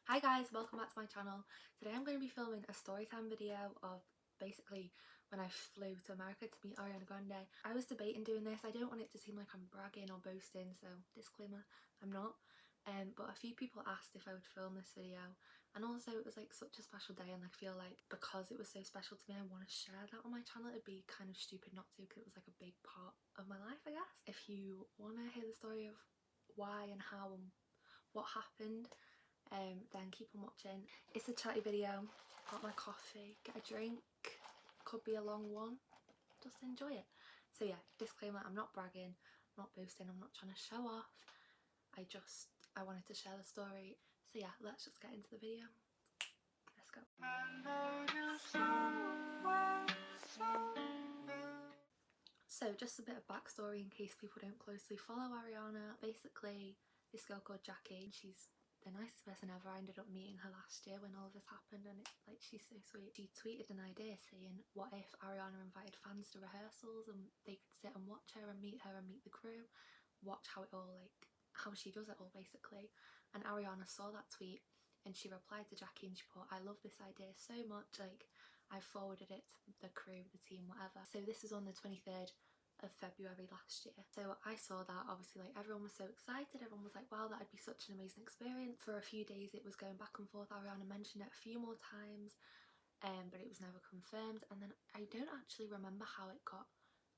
Hi guys, welcome back to my channel. Today I'm going to be filming a storytime video of basically when I flew to America to meet Ariana Grande. I was debating doing this. I don't want it to seem like I'm bragging or boasting, so disclaimer, I'm not. But a few people asked if I would film this video, and also it was like such a special day, and I feel like because it was so special to me I want to share that on my channel. It'd be kind of stupid not to, because it was like a big part of my life, I guess. If you want to hear the story of why and how and what happened, then keep on watching. It's a chatty video. Got my coffee, get a drink, could be a long one, just enjoy it. So yeah, disclaimer, I'm not bragging, I'm not boasting, I'm not trying to show off. I wanted to share the story. So yeah, let's just get into the video. Let's go. So just a bit of backstory in case people don't closely follow Ariana. Basically, this girl called Jackie, she's the nicest person ever. I ended up meeting her last year when all of this happened, and she's so sweet. She tweeted an idea saying, what if Ariana invited fans to rehearsals and they could sit and watch her and meet the crew, watch how it all, how she does it all basically. And Ariana saw that tweet and she replied to Jackie and she put, I love this idea so much, I forwarded it to the crew, the team, whatever. So this was on the 23rd of February last year. So I saw that, obviously everyone was so excited, everyone was like, wow, that'd be such an amazing experience. For a few days it was going back and forth. Ariana mentioned it a few more times, but it was never confirmed. And then I don't actually remember how it got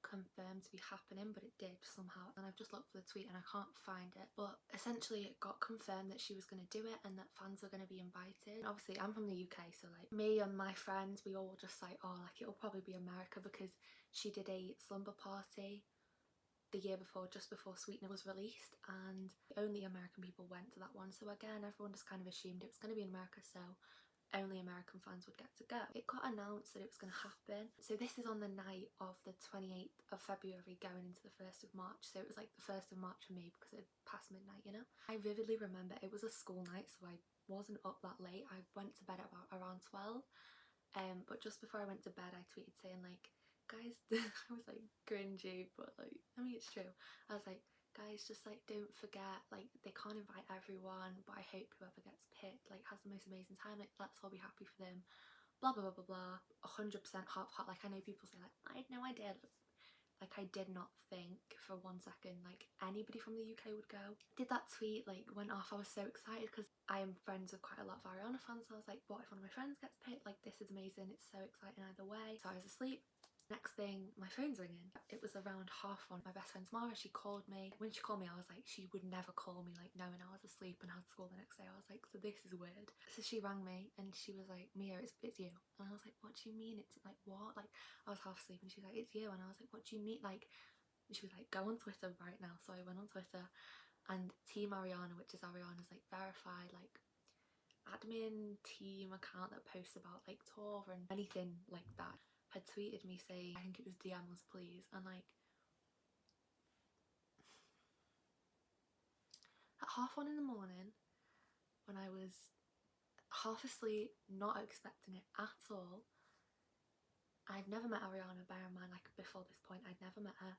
confirmed to be happening, but it did somehow, and I've just looked for the tweet and I can't find it. But essentially it got confirmed that she was going to do it and that fans were going to be invited. And obviously I'm from the UK, so me and my friends, we all just oh, it'll probably be America, because she did a slumber party the year before, just before Sweetener was released, and only American people went to that one. So again, everyone just kind of assumed it was going to be in America, so only American fans would get to go. It got announced that it was going to happen. So this is on the night of the 28th of February going into the 1st of March. So it was like the 1st of March for me because it had passed midnight, you know? I vividly remember it was a school night, so I wasn't up that late. I went to bed at about around 12. But just before I went to bed I tweeted saying guys, I was cringy, but I mean it's true. I was like, guys, just don't forget, they can't invite everyone, but I hope whoever gets picked has the most amazing time, let's all be happy for them, blah blah blah blah blah. 100% heart. I know people say I had no idea, I did not think for one second anybody from the UK would go. Did that tweet, went off. I was so excited because I am friends with quite a lot of Ariana fans, so I was like, what if one of my friends gets picked? This is amazing, it's so exciting either way. So I was asleep. Next thing, my phone's ringing. It was around 1:30. My best friend's Mara, she called me. When she called me, I was like, she would never call me knowing I was asleep and had school the next day. I was like, so this is weird. So she rang me and she was like, Mia, it's you. And I was like, what do you mean? It's what? I was half asleep and she was like, it's you. And I was like, what do you mean? And she was like, go on Twitter right now. So I went on Twitter, and Team Ariana, which is Ariana's verified admin team account that posts about tour and anything like that, had tweeted me saying, I think it was DM us please. And at 1:30 in the morning, when I was half asleep, not expecting it at all, I'd never met Ariana, bear in mind before this point I'd never met her.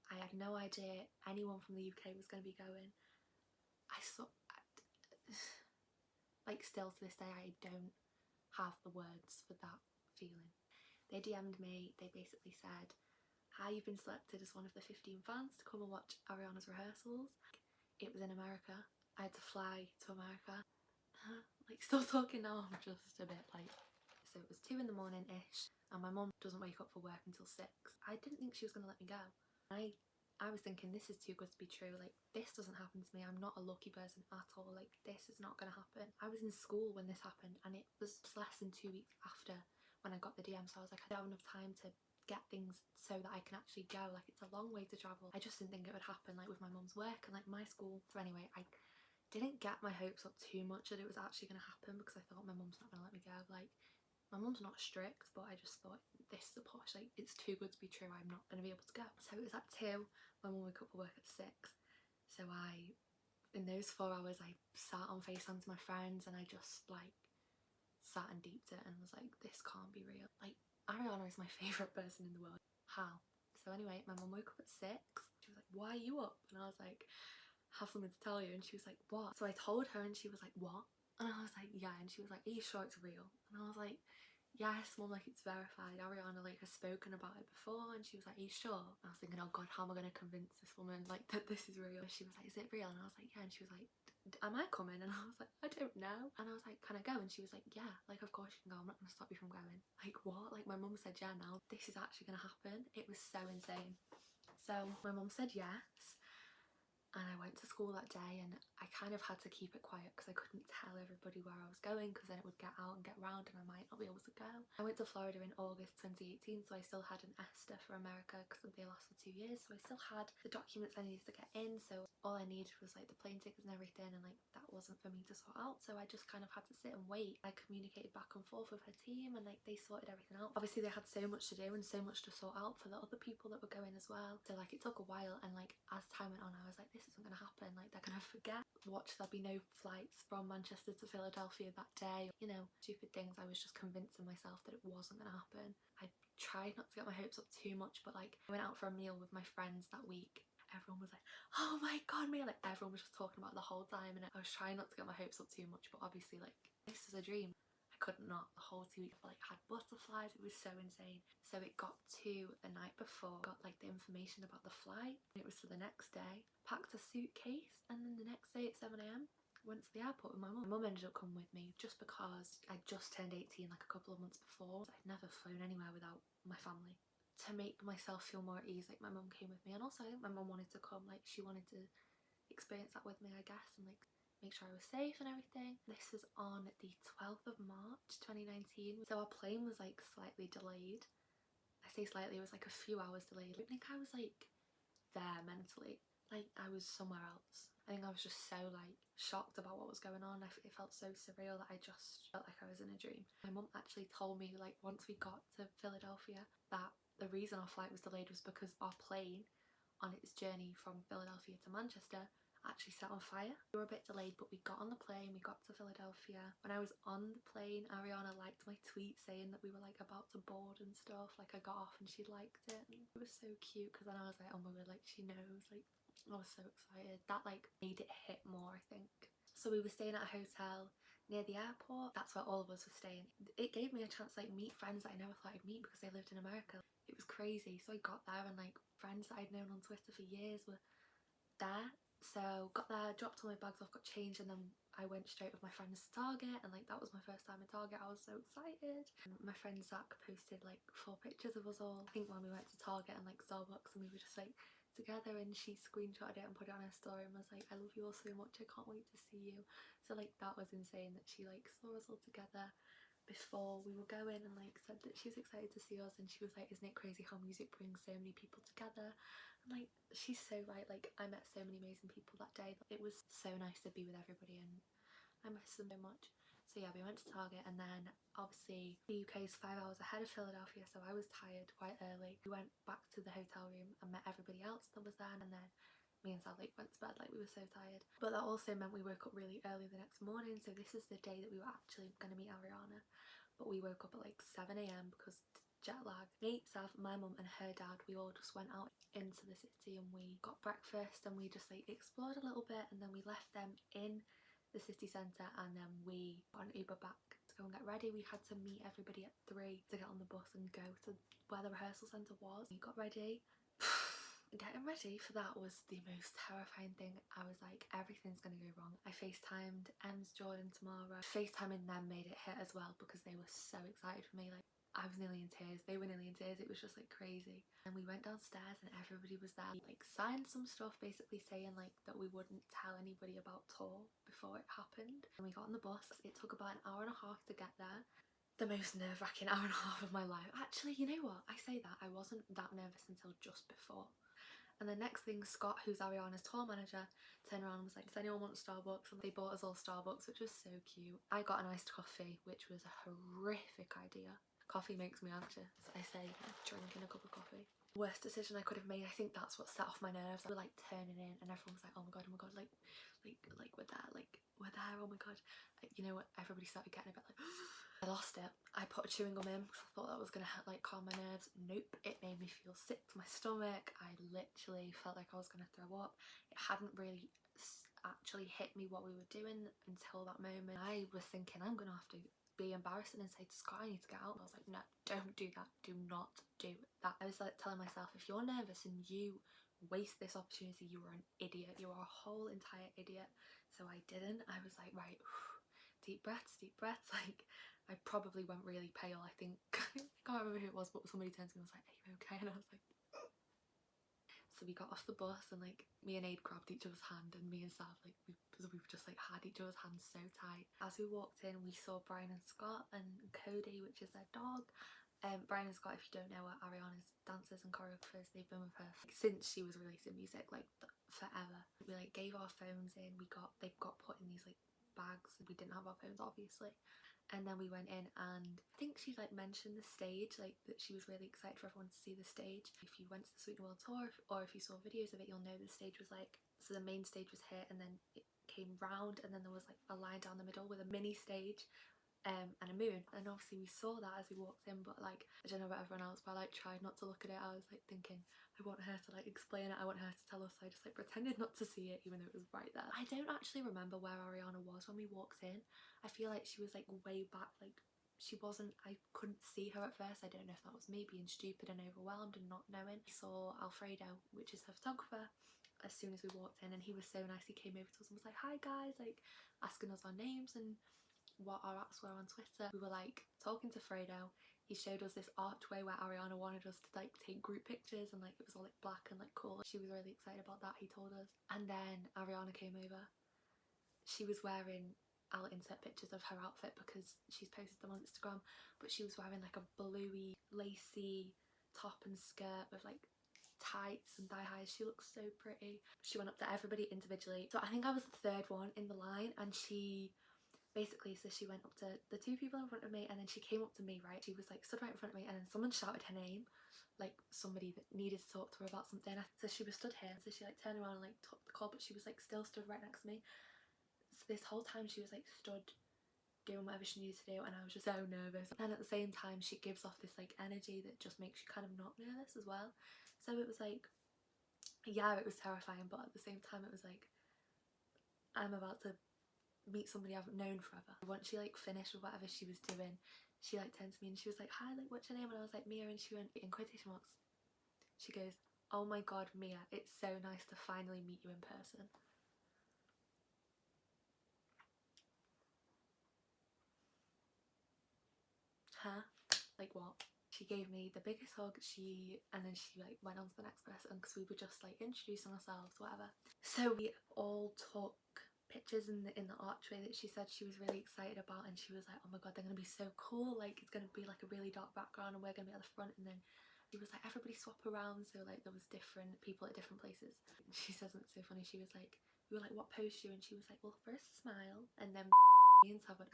I had no idea anyone from the UK was going to be going. I saw, still to this day I don't have the words for that feeling. They DM'd me, they basically said, hi, you've been selected as one of the 15 fans to come and watch Ariana's rehearsals. It was in America. I had to fly to America. Still talking now, I'm just a bit so it was 2 in the morning-ish, and my mum doesn't wake up for work until 6. I didn't think she was going to let me go. I was thinking, this is too good to be true, this doesn't happen to me, I'm not a lucky person at all, this is not going to happen. I was in school when this happened, and it was less than 2 weeks after when I got the DM, so I was like, I don't have enough time to get things so that I can actually go, it's a long way to travel. I just didn't think it would happen with my mum's work and my school. So anyway, I didn't get my hopes up too much that it was actually going to happen, because I thought my mum's not going to let me go. My mum's not strict, but I just thought, this is a push, it's too good to be true, I'm not going to be able to go. So it was at 2, my mum woke up for work at 6. So in those 4 hours, I sat on FaceTime to my friends, and I just sat and deeped it and was like, this can't be real. Ariana is my favourite person in the world. How? So anyway, my mum woke up at 6. She was like, why are you up? And I was like, have something to tell you. And she was like, what? So I told her and she was like, what? And I was like, yeah. And she was like, are you sure it's real? And I was like, yes, mum, like it's verified. Ariana like has spoken about it before. And she was like, are you sure? And I was thinking, oh god, how am I going to convince this woman like that this is real? She was like, is it real? And I was like, yeah. And she was like, am I coming? And I was like, I don't know. And I was like, can I go? And she was like, yeah, like of course you can go, I'm not going to stop you from going. Like what? Like my mum said, yeah, now this is actually going to happen. It was so insane. So my mum said yes. And I went to school that day, and I kind of had to keep it quiet because I couldn't tell everybody where I was going, because then it would get out and get round and I might not be able to go. I went to Florida in August 2018, so I still had an ESTA for America because they last for 2 years, so I still had the documents I needed to get in, so all I needed was like the plane tickets and everything, and like that wasn't for me to sort out, so I just kind of had to sit and wait. I communicated back and forth with her team, and like they sorted everything out. Obviously they had so much to do and so much to sort out for the other people that were going as well, so like it took a while, and like as time went on I was like, this isn't gonna happen, like they're gonna forget. Watch there'll be no flights from Manchester to Philadelphia that day, you know, stupid things. I was just convincing myself that it wasn't gonna happen. I tried not to get my hopes up too much, but like I went out for a meal with my friends that week. Everyone was like, oh my god, me, like everyone was just talking about it the whole time, and I was trying not to get my hopes up too much, but obviously like this was a dream. I could not. The whole 2 weeks I like had butterflies. It was so insane. So it got to the night before, got like the information about the flight. It was for the next day. Packed a suitcase, and then the next day at 7 a.m. went to the airport with my mum. My mum ended up coming with me just because I just turned 18 like a couple of months before. I'd never flown anywhere without my family. To make myself feel more at ease, like my mum came with me, and also I think my mum wanted to come, like she wanted to experience that with me, I guess, and like make sure I was safe and everything. This was on the 12th of March 2019, so our plane was like slightly delayed. I say slightly, it was like a few hours delayed. I think I was like there mentally, like I was somewhere else. I think I was just so like shocked about what was going on. It felt so surreal that I just felt like I was in a dream. My mum actually told me like once we got to Philadelphia that the reason our flight was delayed was because our plane on its journey from Philadelphia to Manchester actually set on fire. We were a bit delayed, but we got on the plane, we got to Philadelphia. When I was on the plane, Ariana liked my tweet saying that we were like about to board and stuff. Like I got off and she liked it, and it was so cute because then I was like, oh my god, like she knows. Like I was so excited. That like made it hit more, I think. So we were staying at a hotel near the airport. That's where all of us were staying. It gave me a chance to like meet friends that I never thought I'd meet because they lived in America. It was crazy. So I got there, and like friends that I'd known on Twitter for years were there. So got there, dropped all my bags off, got changed, and then I went straight with my friends to Target, and like that was my first time in Target. I was so excited. My friend Zach posted like 4 pictures of us all, I think when we went to Target and like Starbucks, and we were just like together, and she screenshotted it and put it on her story and was like, I love you all so much, I can't wait to see you. So like that was insane that she like saw us all together before we were going, and like said that she was excited to see us, and she was like, isn't it crazy how music brings so many people together? And like she's so right, like I met so many amazing people that day. It was so nice to be with everybody, and I miss them so much. So yeah, we went to Target, and then obviously the UK is 5 hours ahead of Philadelphia, so I was tired quite early. We went back to the hotel room and met everybody else that was there, and then me and Sally went to bed, like we were so tired. But that also meant we woke up really early the next morning, so this is the day that we were actually going to meet Ariana. But we woke up at like 7 a.m. because jet lag. Me, Sav, my mum and her dad, we all just went out into the city, and we got breakfast, and we just like explored a little bit, and then we left them in the city centre, and then we got an Uber back to go and get ready. We had to meet everybody at 3 to get on the bus and go to where the rehearsal centre was. We got ready. Getting ready for that was the most terrifying thing. I was like, everything's gonna go wrong. I FaceTimed Ems, Jordan, Tamara. FaceTiming them made it hit as well because they were so excited for me. Like I was nearly in tears, they were nearly in tears. It was just like crazy. And we went downstairs and everybody was there. We like signed some stuff basically saying like that we wouldn't tell anybody about tour before it happened. And we got on the bus. It took about an hour and a half to get there. The most nerve-wracking hour and a half of my life. Actually, you know what? I say that, I wasn't that nervous until just before. And the next thing, Scott, who's Ariana's tour manager, turned around and was like, does anyone want Starbucks? And they bought us all Starbucks, which was so cute. I got an iced coffee, which was a horrific idea. Coffee makes me anxious. I say drinking a cup of coffee. Worst decision I could have made. I think that's what set off my nerves. I was like turning in, and everyone was like, oh my god, like we're there, oh my god. You know what, everybody started getting a bit like I lost it. I put a chewing gum in because I thought that was gonna like calm my nerves. Nope, it made me feel sick to my stomach. I literally felt like I was gonna throw up. It hadn't really actually hit me what we were doing until that moment. I was thinking I'm gonna have to be embarrassing and say to Scott, I need to get out. I was like, no, don't do that, do not do that. I was like telling myself, if you're nervous and you waste this opportunity, you are an idiot, you are a whole entire idiot. So I didn't. I was like, right, deep breaths, like I probably went really pale. I think I can't remember who it was, but somebody turned to me and was like, are you okay? And I was like, so we got off the bus and like me and Aid grabbed each other's hand, and me and Sav like we've just like had each other's hands so tight. As we walked in, we saw Brian and Scott and Cody, which is their dog. Brian and Scott, if you don't know, are Ariana's dancers and choreographers. They've been with her since she was releasing music, like forever. We like gave our phones in. They've got put in these like bags. We didn't have our phones, obviously. And then we went in, and I think she like mentioned the stage, like that she was really excited for everyone to see the stage. If you went to the Sweetener World Tour, or if you saw videos of it, you'll know the stage was like, so the main stage was here, and then it came round, and then there was like a line down the middle with a mini stage and a moon. And obviously we saw that as we walked in, but like I don't know about everyone else, but I like tried not to look at it. I was like thinking, I want her to like explain it, I want her to tell us. So I just like pretended not to see it, even though it was right there. I don't actually remember where Ariana was when we walked in. I feel like she was like way back, like she wasn't, I couldn't see her at first. I don't know if that was me being stupid and overwhelmed and not knowing. I saw Alfredo, which is her photographer, as soon as we walked in, and he was so nice. He came over to us and was like, hi guys, like asking us our names and what our apps were on Twitter. We were like talking to Fredo. He showed us this archway where Ariana wanted us to like take group pictures, and like it was all like black and like cool. She was really excited about that, he told us. And then Ariana came over. She was wearing, I'll insert pictures of her outfit because she's posted them on Instagram, but she was wearing like a bluey lacy top and skirt with like tights and thigh highs. She looked so pretty. She went up to everybody individually. So I think I was the third one in the line, and she basically, so she went up to the two people in front of me, and then she came up to me, right? She was like stood right in front of me, and then someone shouted her name, like somebody that needed to talk to her about something. So she was stood here, so she like turned around and like took the call, but she was like still stood right next to me. So this whole time she was like stood doing whatever she needed to do, and I was just so nervous. And at the same time she gives off this like energy that just makes you kind of not nervous as well. So it was like, yeah, it was terrifying, but at the same time it was like, I'm about to meet somebody I've known forever. Once she like finished with whatever she was doing, she like turned to me and she was like, hi, like what's your name? And I was like, Mia. And she went, in quotation marks, she goes, oh my god, Mia, it's so nice to finally meet you in person. Huh? Like what? She gave me the biggest hug. And then she like went on to the next person because we were just like introducing ourselves, whatever. So we all took pictures in the archway that she said she was really excited about, and she was like, oh my god, they're gonna be so cool, like it's gonna be like a really dark background and we're gonna be at the front. And then she was like, everybody swap around, so like there was different people at different places. She says something so funny. She was like, we were like, what pose do you? And she was like, well, first smile, and then me and Sav went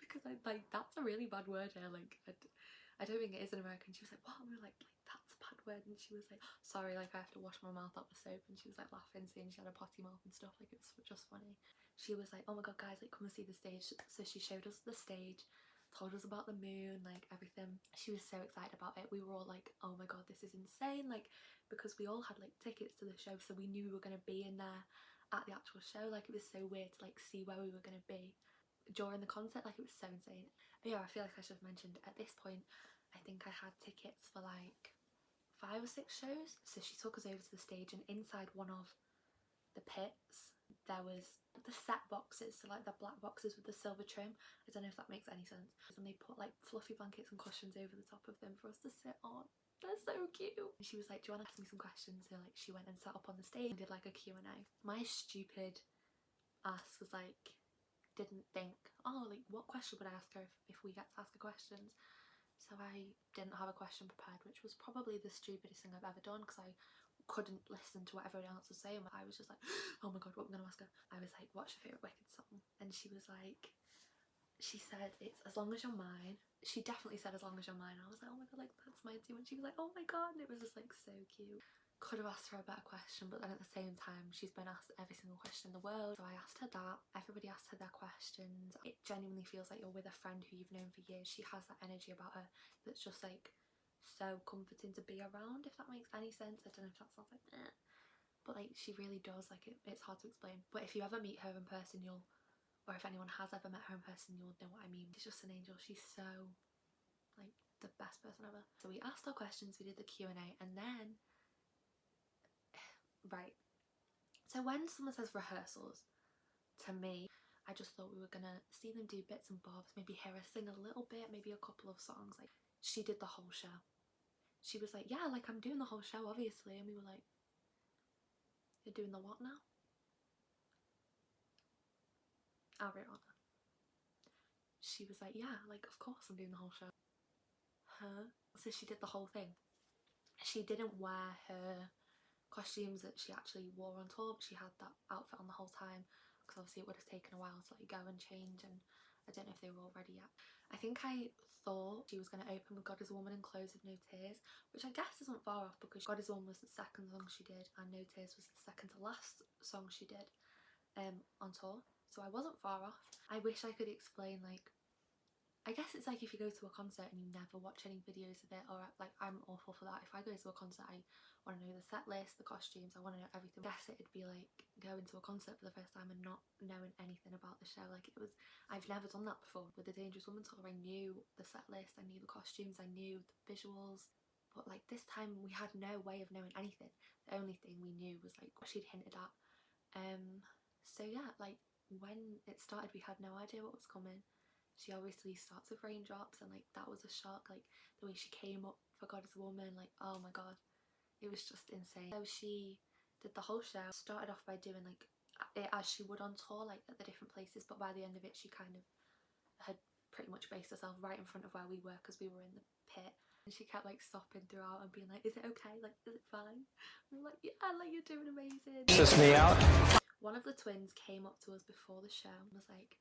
because I like, that's a really bad word here, like I don't think it is in American. She was like, what? And we were like that's a bad word. And she was like, sorry, like I have to wash my mouth out with soap. And she was like laughing, saying she had a potty mouth and stuff. Like it was just funny. She was like, oh my god guys, like come and see the stage. So she showed us the stage, told us about the moon, like everything. She was so excited about it. We were all like, oh my god, this is insane, like because we all had like tickets to the show, so we knew we were going to be in there at the actual show. Like it was so weird to like see where we were going to be during the concert. Like it was so insane. But yeah, I feel like I should have mentioned at this point, I think I had tickets for like 5 or 6 shows. So she took us over to the stage, and inside one of the pits there was the set boxes, so like the black boxes with the silver trim. I don't know if that makes any sense. And they put like fluffy blankets and cushions over the top of them for us to sit on. They're so cute. And she was like, do you want to ask me some questions? So like she went and sat up on the stage and did like a Q&A. My stupid ass was like, didn't think, oh like what question would I ask her if we get to ask her questions. So I didn't have a question prepared, which was probably the stupidest thing I've ever done, because I couldn't listen to what everyone else was saying. I was just like, oh my god, what am I going to ask her? I was like, what's your favourite Wicked song? And she was like, she said it's As Long As You're Mine. She definitely said As Long As You're Mine. And I was like, oh my god, like that's mine too. And she was like, oh my god. And it was just like so cute. Could have asked her a better question, but then at the same time she's been asked every single question in the world, so I asked her that. Everybody asked her their questions. It genuinely feels like you're with a friend who you've known for years. She has that energy about her that's just like so comforting to be around, if that makes any sense. I don't know if that sounds like but like she really does, like it's hard to explain. But if you ever meet her in person, you'll, or if anyone has ever met her in person, you'll know what I mean. She's just an angel. She's so like the best person ever. So we asked our questions, we did the Q&A, and then right, so when someone says rehearsals, to me, I just thought we were gonna see them do bits and bobs, maybe hear her sing a little bit, maybe a couple of songs. Like, she did the whole show. She was like, yeah, like I'm doing the whole show obviously, and we were like, you're doing the what now? Ariana. She was like, yeah, like of course I'm doing the whole show. Huh? So she did the whole thing. She didn't wear her costumes that she actually wore on tour, but she had that outfit on the whole time, because obviously it would have taken a while to like go and change, and I don't know if they were all ready yet. I think I thought she was going to open with God is a Woman and close with No Tears, which I guess isn't far off, because God is a Woman was the second song she did and No Tears was the second to last song she did on tour, so I wasn't far off. I wish I could explain, like, I guess it's like if you go to a concert and you never watch any videos of it, or like I'm awful for that. If I go to a concert, I want to know the set list, the costumes, I want to know everything. I guess it'd be like going to a concert for the first time and not knowing anything about the show. Like it was, I've never done that before. With the Dangerous Woman tour, I knew the set list, I knew the costumes, I knew the visuals, but like this time we had no way of knowing anything. The only thing we knew was like what she'd hinted at. So yeah, like when it started we had no idea what was coming. She obviously starts with Raindrops, and like that was a shock, like the way she came up for God is a Woman, like oh my god, it was just insane. So she did the whole show, started off by doing like it as she would on tour, like at the different places, but by the end of it she kind of had pretty much based herself right in front of where we were, because we were in the pit, and she kept like stopping throughout and being like, is it okay, like is it fine? And we're like, yeah, like you're doing amazing. Just me out. One of the twins came up to us before the show and was like,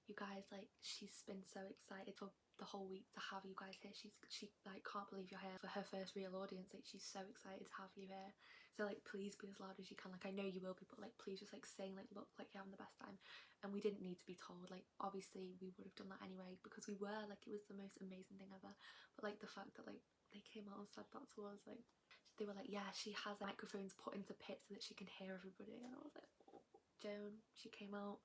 you guys, like she's been so excited for the whole week to have you guys here. She like can't believe you're here for her first real audience. Like she's so excited to have you here. So like please be as loud as you can. Like I know you will be, but like please just like sing, like look like you're having the best time. And we didn't need to be told. Like obviously we would have done that anyway, because we were like, it was the most amazing thing ever. But like the fact that like they came out and said that to us, like they were like, yeah, she has microphones put into pits so that she can hear everybody. And I was like, oh. Joan, she came out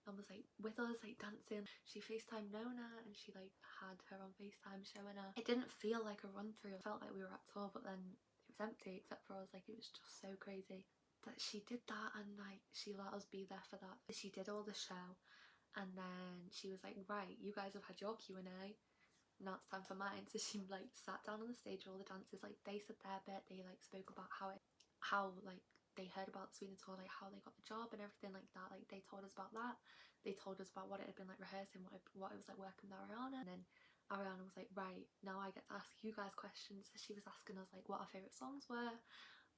and was like with us, like dancing. She FaceTimed Nona and she like had her on FaceTime showing her. It didn't feel like a run through. It felt like we were at tour, but then it was empty except for us. Like it was just so crazy that she did that, and like she let us be there for that. She did all the show, and then she was like, right, you guys have had your Q&A, now it's time for mine. So she like sat down on the stage, all the dancers, like they said their bit, they like spoke about how like they heard about the Sweetener Tour, like how they got the job and everything like that. Like they told us about that. They told us about what it had been like rehearsing, what it was like working with Ariana. And then Ariana was like, right, now I get to ask you guys questions. So she was asking us like what our favourite songs were,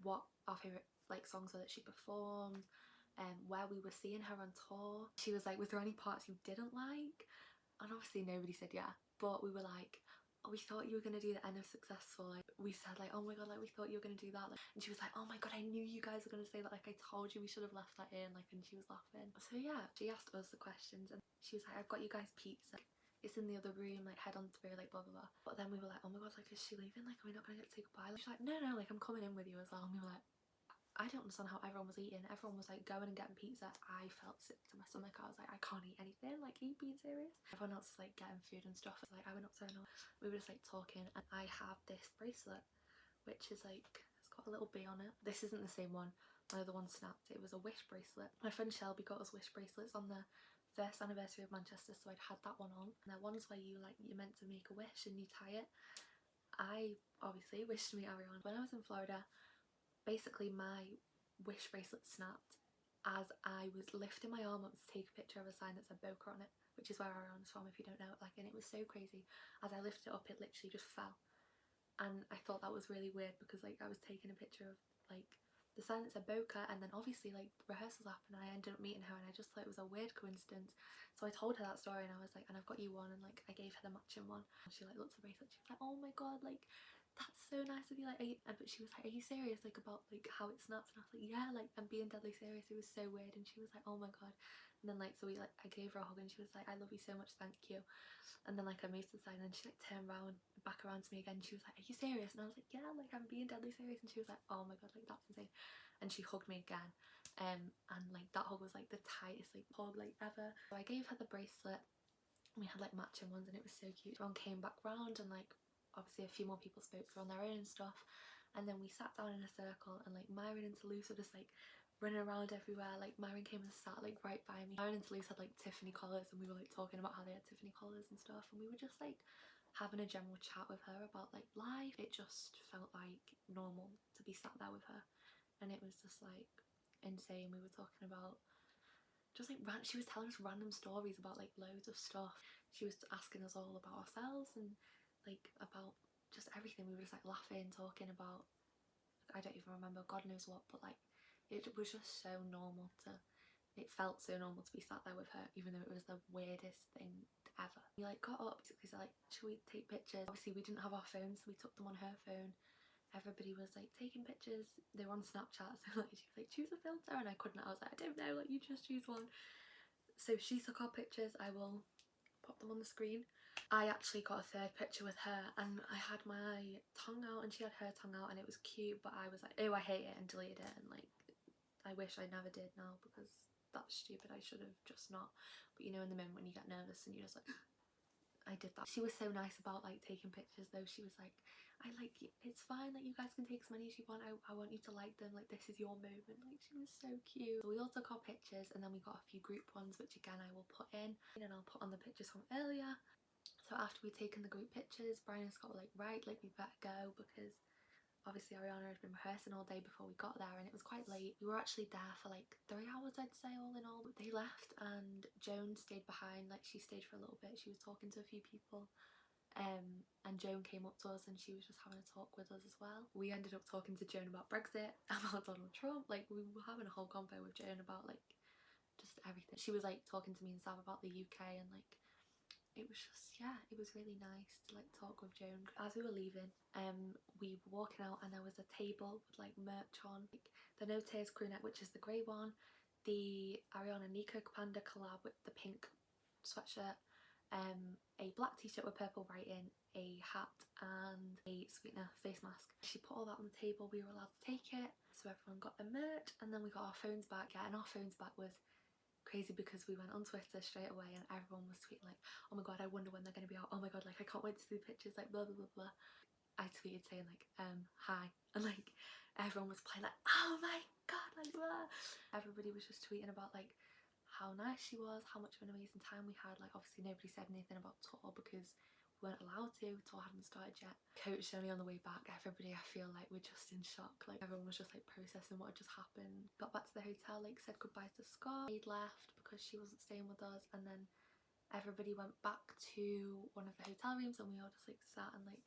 what our favourite like songs were that she performed, and where we were seeing her on tour. She was like, was there any parts you didn't like? And obviously nobody said yeah, but we were like, oh, we thought you were going to do the End of Successful. Like we said like, oh my god, like we thought you were going to do that. Like, and she was like, oh my god, I knew you guys were going to say that, like I told you we should have left that in. Like, and she was laughing. So yeah, she asked us the questions and she was like, I've got you guys pizza, it's in the other room, like head on through, like blah blah blah. But then we were like, oh my god, like is she leaving? Like are we not going to get to say goodbye? Like, she's like, no, like I'm coming in with you as well. And we were like, I don't understand how everyone was eating. Everyone was like going and getting pizza. I felt sick to my stomach. I was like, I can't eat anything. Like, are you being serious? Everyone else was like getting food and stuff. Like I went up to her and we were just like talking, and I have this bracelet which is like, it's got a little bee on it. This isn't the same one. My other one snapped. It was a wish bracelet. My friend Shelby got us wish bracelets on the first anniversary of Manchester, so I'd had that one on. And they're ones where you like, you're meant to make a wish and you tie it. I obviously wished to meet Ariana. When I was in Florida, basically my wish bracelet snapped as I was lifting my arm up to take a picture of a sign that said Boca on it, which is where Ariana's from if you don't know. Like, and it was so crazy. As I lifted it up, it literally just fell. And I thought that was really weird because like I was taking a picture of like the sign that said Boca, and then obviously like rehearsals happened and I ended up meeting her, and I just thought it was a weird coincidence. So I told her that story and I was like, and I've got you one, and like I gave her the matching one. And she like looked at the bracelet, she was like, oh my god, like that's so nice of you, like but she was like, are you serious, like about like how it snapped? And I was like, yeah, like I'm being deadly serious, it was so weird. And she was like, oh my god. And then like, so we like, I gave her a hug and she was like, I love you so much, thank you. And then like I moved to the side and then she like turned around back around to me again. She was like, are you serious? And I was like, yeah, like I'm being deadly serious. And she was like, oh my god, like that's insane. and she hugged me again. And like that hug was like the tightest like hug like ever. So I gave her the bracelet. We had like matching ones and it was so cute. Everyone came back round and like obviously a few more people spoke to her on their own and stuff, and then we sat down in a circle and like Myron and Toulouse were just like running around everywhere. Like Myron came and sat like right by me. Myron and Toulouse had like Tiffany collars and we were like talking about how they had Tiffany collars and stuff, and we were just like having a general chat with her about like life. It just felt like normal to be sat there with her, and it was just like insane. We were talking about just like she was telling us random stories about like loads of stuff. She was asking us all about ourselves and like about just everything. We were just like laughing, talking about, I don't even remember, God knows what, but like it was just so normal to, it felt so normal to be sat there with her, even though it was the weirdest thing ever. We like got up, basically said like, should we take pictures? Obviously we didn't have our phones, so we took them on her phone. Everybody was like taking pictures. They were on Snapchat, so like she was like, choose a filter, and I couldn't. I was like, I don't know, like you just choose one. So she took our pictures. I will pop them on the screen. I actually got a third picture with her and I had my tongue out and she had her tongue out, and it was cute, but I was like, oh, I hate it, and deleted it, and like I wish I never did now because that's stupid. I should have just not. But you know, in the moment when you get nervous and you're just like I did that. She was so nice about like taking pictures though. She was like, I like, it's fine, like you guys can take as many as you want. I want you to like them, like this is your moment. Like she was so cute. So we all took our pictures and then we got a few group ones, which again I will put in, and I'll put on the pictures from earlier. So after we'd taken the group pictures, Brian and Scott were like, right, like we better go, because obviously Ariana had been rehearsing all day before we got there and it was quite late. We were actually there for like 3 hours, I'd say, all in all. They left and Joan stayed behind. Like she stayed for a little bit. She was talking to a few people, and Joan came up to us and she was just having a talk with us as well. We ended up talking to Joan about Brexit, about Donald Trump. Like we were having a whole convo with Joan about like just everything. She was like talking to me and Sav about the UK, and like it was just, yeah, it was really nice to like talk with Joan. As we were leaving, we were walking out and there was a table with like merch on, like the No Tears crew neck, which is the grey one, the Ariana Nico Panda collab with the pink sweatshirt, a black t-shirt with purple writing, a hat and a Sweetener face mask. She put all that on the table. We were allowed to take it, so everyone got the merch, and then we got our phones back. Yeah, and our phones back was crazy because we went on Twitter straight away and everyone was tweeting like, oh my god, I wonder when they're going to be out, oh my god, like I can't wait to see the pictures, like blah blah blah blah. I tweeted saying like hi, and like everyone was playing like, oh my god, like blah. Everybody was just tweeting about like how nice she was, how much of an amazing time we had. Like obviously nobody said anything about tour because we weren't allowed to, tour hadn't started yet. Coach only on the way back, everybody, I feel like, we're just in shock. Like everyone was just like processing what had just happened. Got back to the hotel, like said goodbye to Scott. They'd left because she wasn't staying with us, and then everybody went back to one of the hotel rooms and we all just like sat and like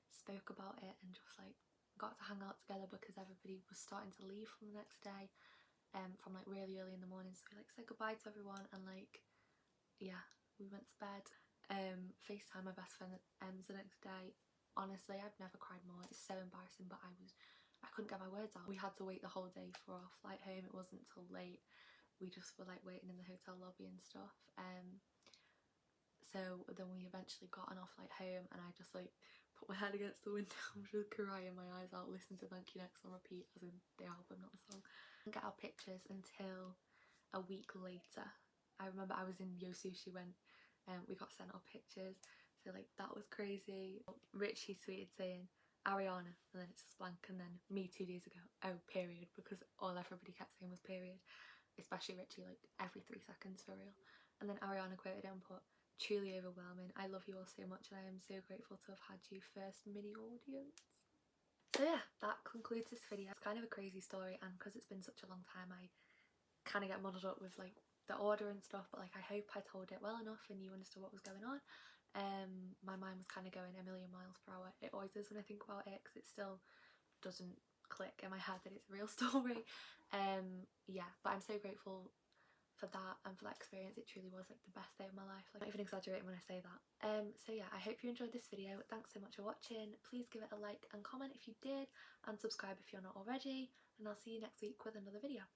spoke about it and just like got to hang out together because everybody was starting to leave from the next day, from like really early in the morning. So we like said goodbye to everyone and like, yeah, we went to bed. FaceTime my best friend the next day. Honestly, I've never cried more. It's so embarrassing, but I couldn't get my words out. We had to wait the whole day for our flight home. It wasn't till late. We just were like waiting in the hotel lobby and stuff. So then we eventually got on our flight home and I just like put my head against the window and just crying my eyes out, listening to Thank You Next on repeat, as in the album, not the song. Didn't get our pictures until a week later. I remember I was in Yo Sushi when we got sent our pictures, so like that was crazy. Richie tweeted saying Ariana, and then it's just blank, and then me 2 days ago, oh period, because all everybody kept saying was period, especially Richie, like every 3 seconds for real. And then Ariana quoted it and put, truly overwhelming. I love you all so much and I am so grateful to have had you first mini audience. So yeah, that concludes this video. It's kind of a crazy story, and because it's been such a long time I kind of get muddled up with like the order and stuff, but like I hope I told it well enough and you understood what was going on. My mind was kind of going a million miles per hour. It always is when I think about it, because it still doesn't click in my head that it's a real story. Yeah, but I'm so grateful for that and for that experience. It truly was like the best day of my life. Like, I'm not even exaggerating when I say that. So yeah, I hope you enjoyed this video. Thanks so much for watching. Please give it a like and comment if you did, and subscribe if you're not already, and I'll see you next week with another video.